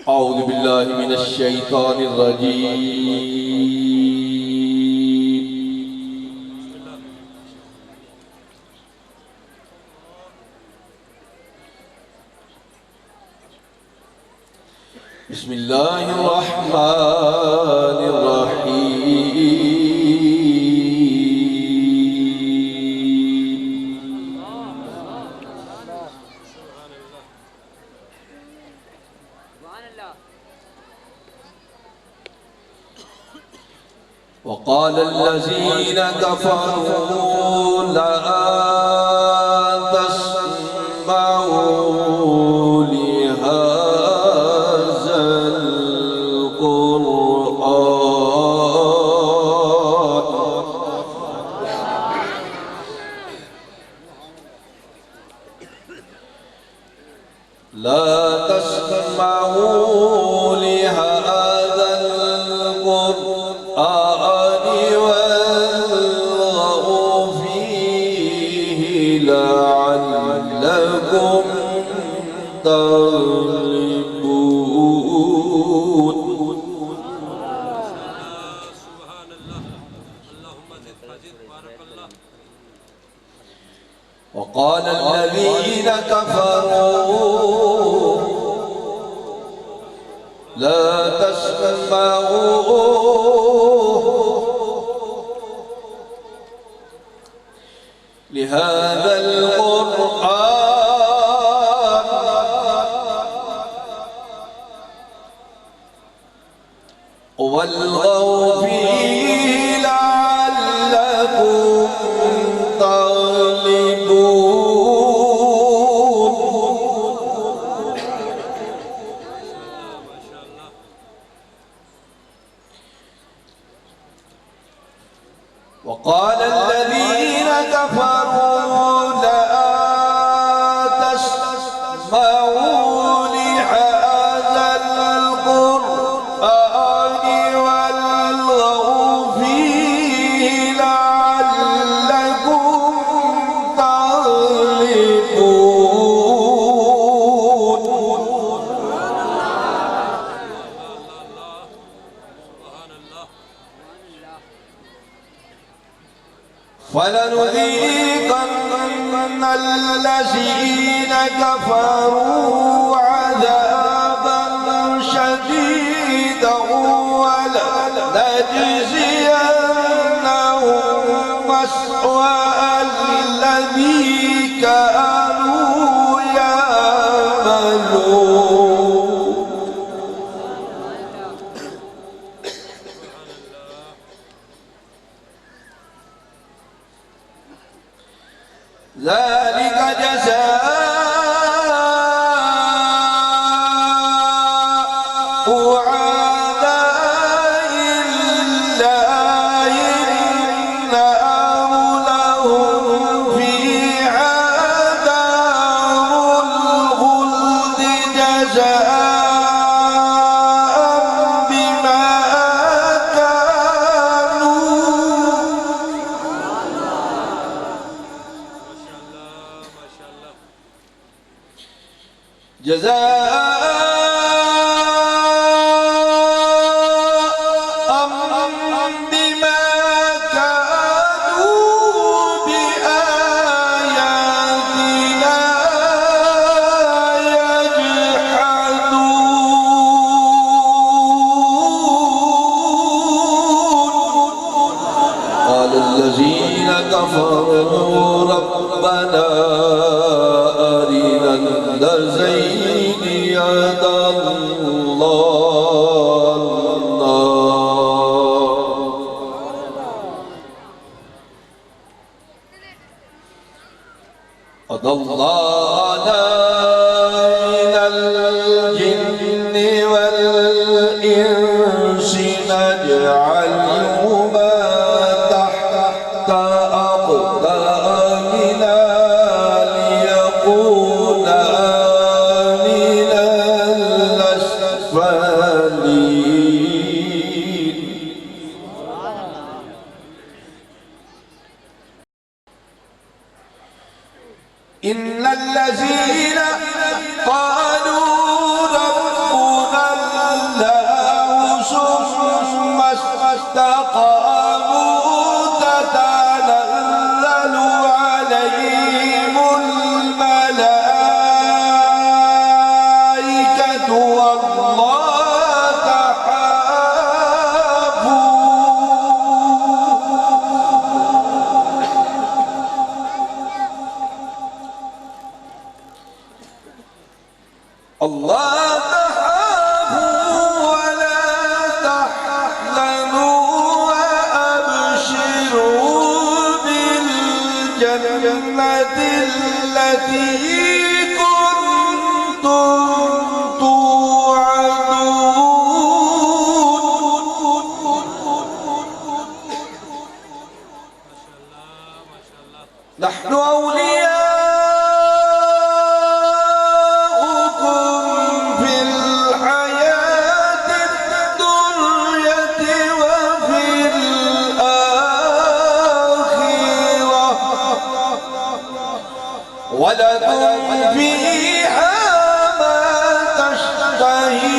أعوذ بالله من الشيطان الرجيم. بسم الله الرحمن الرحيم. وقال الذين كفروا لا تسمعوا لهذا القرآن لا تسمعوا لهذا القرآن والغوا فيه لعلكم تغلبون. سبحان الله. اللهم زد بارك الله. وقال الذين كفروا لا تسمعوا لهذا القرآن والغوا فيه لعلكم تغلبون. وقال الذين كفروا لا تسمعوا لهذا القرآن والغوا فيه لعلكم تغلبون. فلنذيقن الذين كفروا عذابا شديدا ولنجزينهم أسوأ الذي كانوا يعملون. ذلك جزاء أعداء الله النار لهم فيها دار الخلد جزاء بما كانوا بآياتنا يجحدون. قال الذين كفروا ربنا أرنا الذين أضلانا من الجن والإنس نجعلهما تحت أقدامنا ليكونا من الأسفلين. إن الذين قالوا ربنا استقاموا تتنزل عليهم الملائكة والله تحابوا الله تحابوا ولا تحزنوا وأبشروا بالجنة التي كنتم توعدون نحن أولياؤكم في الحياة الدنيا وفي الآخرة ولكم فيها ما تشتهي